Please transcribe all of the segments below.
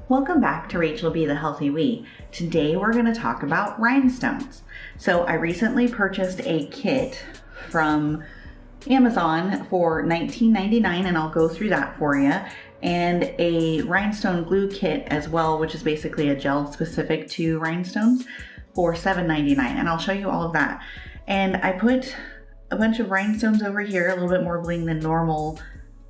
Welcome back to Rachel Be the Healthy Wee. Today we're going to talk about rhinestones. So I recently purchased a kit from Amazon for $19.99 and I'll go through that for you. And a rhinestone glue kit as well, which is basically a gel specific to rhinestones for $7.99, and I'll show you all of that. And I put a bunch of rhinestones over here, a little bit more bling than normal,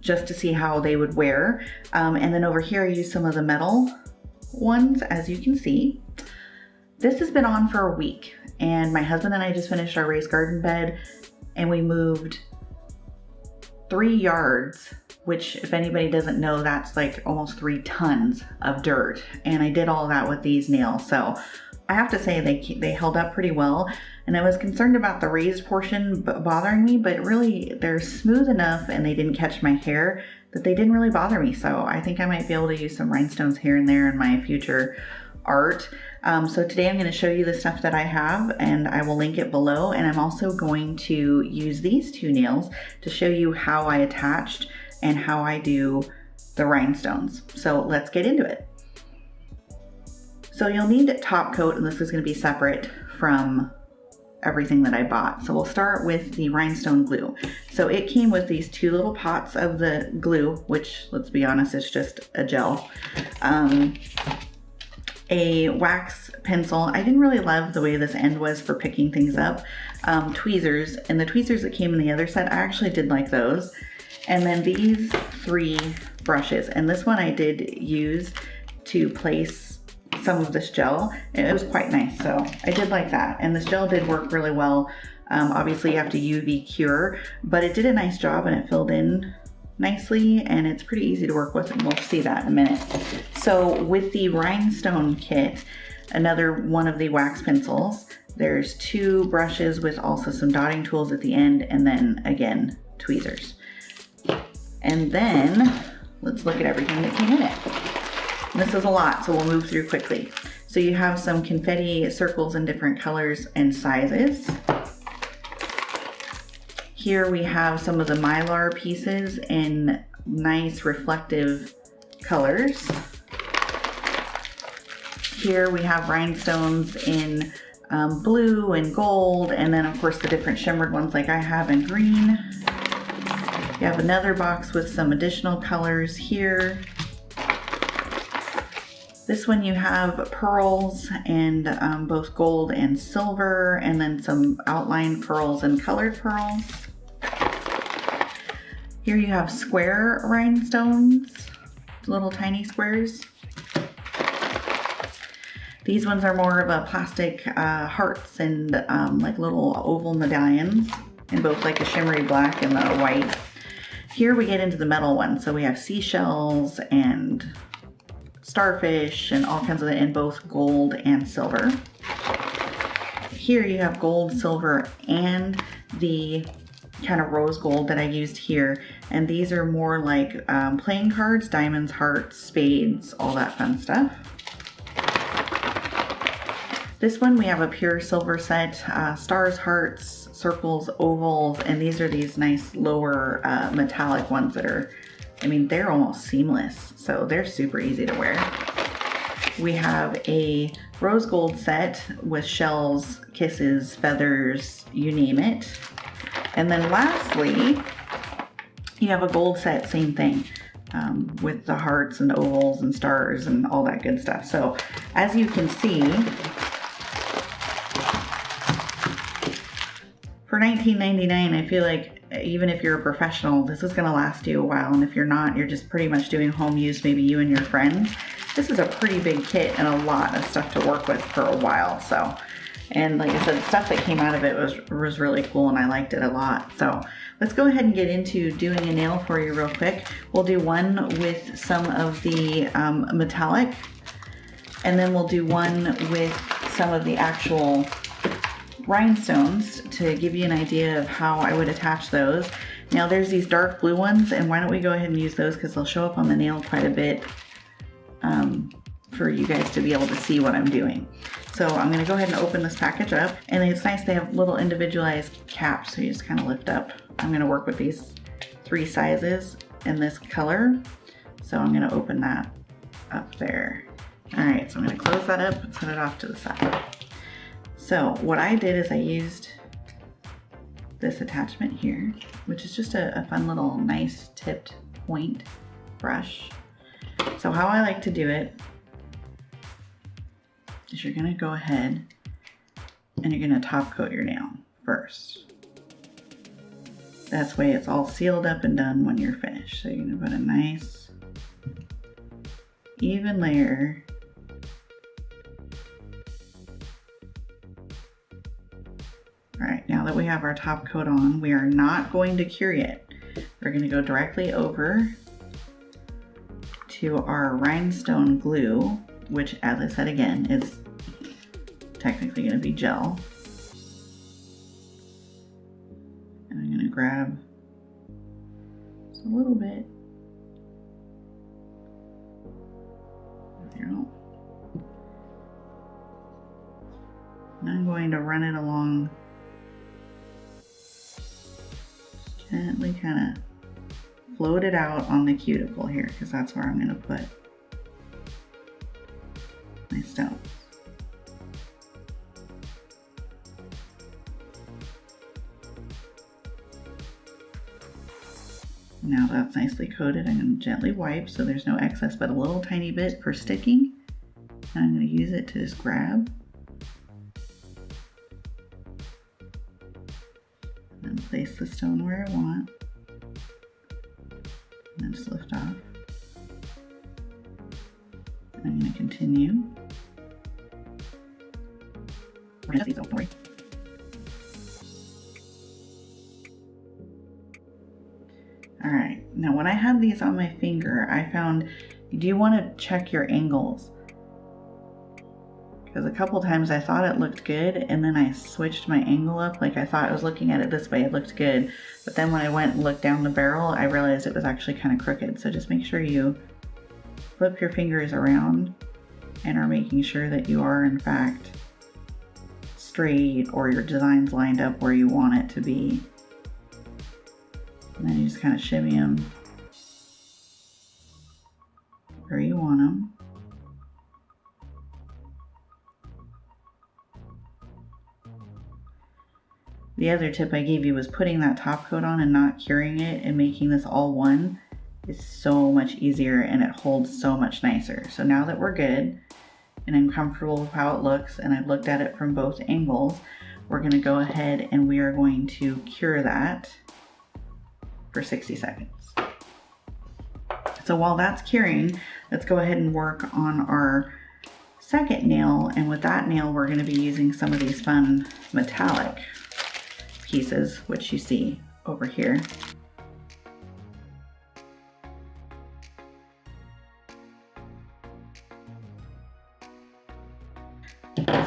just to see how they would wear. And then over here I use some of the metal ones, as you can see. This has been on for a week, and my husband and I just finished our raised garden bed, and we moved 3 yards, which if anybody doesn't know, that's like almost 3 tons of dirt. And I did all that with these nails. So I have to say they held up pretty well. And I was concerned about the raised portion bothering me, but really they're smooth enough and they didn't catch my hair that they didn't really bother me. So I think I might be able to use some rhinestones here and there in my future art. So today I'm going to show you the stuff that I have, and I will link it below. And I'm also going to use these 2 nails to show you how I attached and how I do the rhinestones. So let's get into it. So you'll need a top coat, and this is going to be separate from everything that I bought. So we'll start with the rhinestone glue. So it came with these 2 little pots of the glue, which, let's be honest, is just a gel. A wax pencil. I didn't really love the way this end was for picking things up. Tweezers, and the tweezers that came in the other set, I actually did like those. And then these 3 brushes, and this one I did use to place some of this gel. It was quite nice, so I did like that. And this gel did work really well. Obviously you have to UV cure, but it did a nice job and it filled in nicely, and it's pretty easy to work with, and we'll see that in a minute. So with the rhinestone kit, another one of the wax pencils, there's 2 brushes with also some dotting tools at the end, and then again tweezers. And then let's look at everything that came in it. This is a lot, so we'll move through quickly. So you have some confetti circles in different colors and sizes. Here we have some of the mylar pieces in nice reflective colors. Here we have rhinestones in blue and gold, and then of course the different shimmered ones like I have in green. You have another box with some additional colors here. This one you have pearls and both gold and silver, and then some outlined pearls and colored pearls. Here you have square rhinestones, little tiny squares. These ones are more of a plastic hearts and like little oval medallions in both like the shimmery black and the white. Here we get into the metal ones. So we have seashells and starfish and all kinds of that in both gold and silver. Here you have gold, silver, and the kind of rose gold that I used here. And these are more like playing cards, diamonds, hearts, spades, all that fun stuff. This one we have a pure silver set, stars, hearts, circles, ovals, and these are these nice lower metallic ones that are, I mean, they're almost seamless, so they're super easy to wear. We have a rose gold set with shells, kisses, feathers, you name it. And then lastly, you have a gold set, same thing, with the hearts and ovals and stars and all that good stuff. So as you can see, for $19.99, I feel like even if you're a professional, this is going to last you a while. And if you're not, you're just pretty much doing home use, maybe you and your friends. This is a pretty big kit and a lot of stuff to work with for a while. So, and like I said, the stuff that came out of it was really cool, and I liked it a lot. So let's go ahead and get into doing a nail for you real quick. We'll do one with some of the metallic, and then we'll do one with some of the actual rhinestones to give you an idea of how I would attach those. Now there's these dark blue ones, and why don't we go ahead and use those because they'll show up on the nail quite a bit for you guys to be able to see what I'm doing. So I'm going to go ahead and open this package up, and it's nice they have little individualized caps, so you just kind of lift up. I'm going to work with these 3 sizes in this color, so I'm going to open that up there. right, so I'm gonna close that up and set it off to the side. So what I did is I used this attachment here, which is just a fun little nice tipped point brush. So how I like to do it is you're gonna go ahead and you're gonna top coat your nail first. That's way it's all sealed up and done when you're finished. So you're gonna put a nice even layer. All right, now that we have our top coat on, we are not going to cure yet. We're gonna go directly over to our rhinestone glue, which, as I said again, is technically gonna be gel. And I'm gonna grab just a little bit. There we go. And I'm going to run it along, gently kind of float it out on the cuticle here, because that's where I'm going to put my stones. Now that's nicely coated, I'm going to gently wipe so there's no excess, but a little tiny bit for sticking. And I'm going to use it to just grab and then place the stone where I want. And then just lift off. I'm going to continue. Don't worry. All right, now when I had these on my finger, I found you do want to check your angles. Because a couple times I thought it looked good and then I switched my angle up. Like I thought I was looking at it this way, it looked good. But then when I went and looked down the barrel, I realized it was actually kind of crooked. So just make sure you flip your fingers around and are making sure that you are in fact straight or your design's lined up where you want it to be. And then you just kind of shimmy them where you want them. The other tip I gave you was putting that top coat on and not curing it and making this all one is so much easier and it holds so much nicer. So now that we're good and I'm comfortable with how it looks and I've looked at it from both angles, we're gonna go ahead and we are going to cure that for 60 seconds. So while that's curing, let's go ahead and work on our second nail. And with that nail, we're gonna be using some of these fun metallic pieces, which you see over here.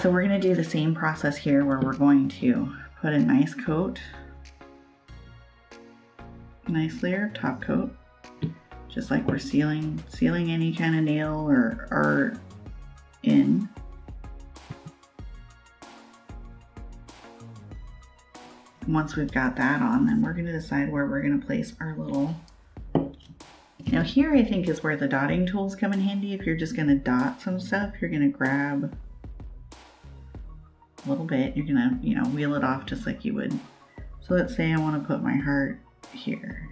So we're going to do the same process here where we're going to put a nice coat, nice layer of top coat, just like we're sealing any kind of nail or art in. Once we've got that on, then we're going to decide where we're going to place our little. Now here I think is where the dotting tools come in handy. If you're just going to dot some stuff, you're going to grab a little bit. You're going to, wheel it off just like you would. So let's say I want to put my heart here.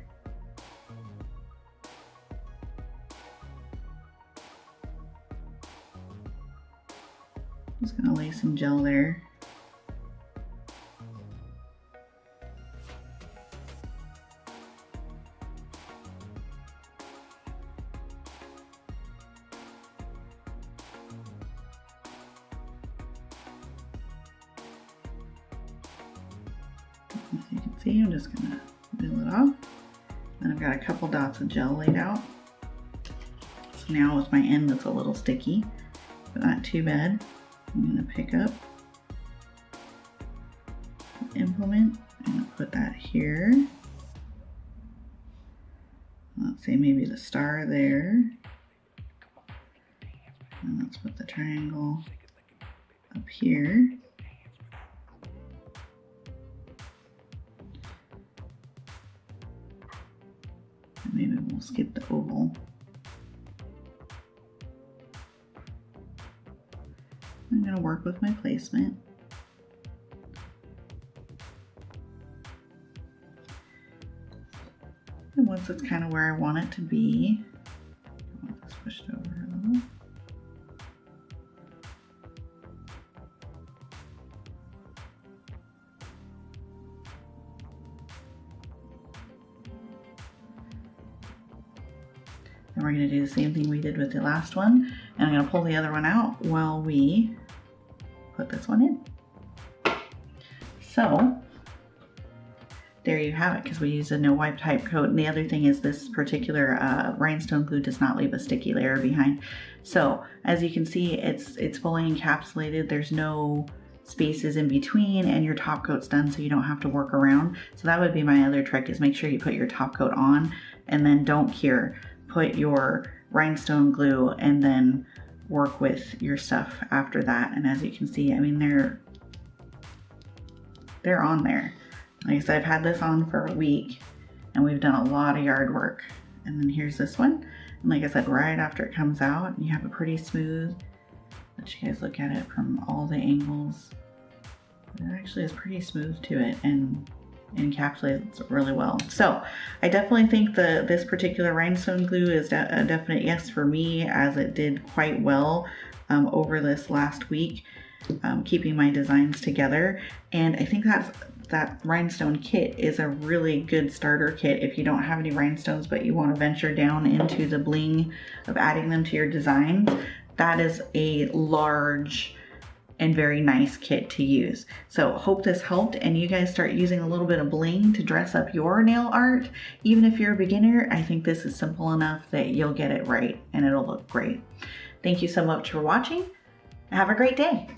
Just going to lay some gel there. As you can see, I'm just gonna wheel it off. Then I've got a couple dots of gel laid out. So now with my end that's a little sticky, but not too bad, I'm gonna pick up the implement and put that here. Let's say maybe the star there. And let's put the triangle up here. Maybe we'll skip the oval. I'm going to work with my placement. And once it's kind of where I want it to be, I want this pushed over a little. And we're going to do the same thing we did with the last one. And I'm going to pull the other one out while we put this one in. So there you have it, because we used a no wipe type coat. And the other thing is this particular rhinestone glue does not leave a sticky layer behind. So as you can see, it's fully encapsulated. There's no spaces in between, and your top coat's done, so you don't have to work around. So that would be my other trick, is make sure you put your top coat on and then don't cure. Put your rhinestone glue and then work with your stuff after that. And as you can see, I mean, they're on there. Like I said, I've had this on for a week and we've done a lot of yard work. And then here's this one. And like I said, right after it comes out, you have a pretty smooth, let you guys look at it from all the angles. It actually is pretty smooth to it and encapsulates really well. So I definitely think this particular rhinestone glue is a definite yes for me, as it did quite well over this last week, keeping my designs together. And I think that rhinestone kit is a really good starter kit if you don't have any rhinestones but you want to venture down into the bling of adding them to your designs. That is a large and very nice kit to use. So hope this helped and you guys start using a little bit of bling to dress up your nail art. Even if you're a beginner, I think this is simple enough that you'll get it right and it'll look great. Thank you so much for watching. Have a great day.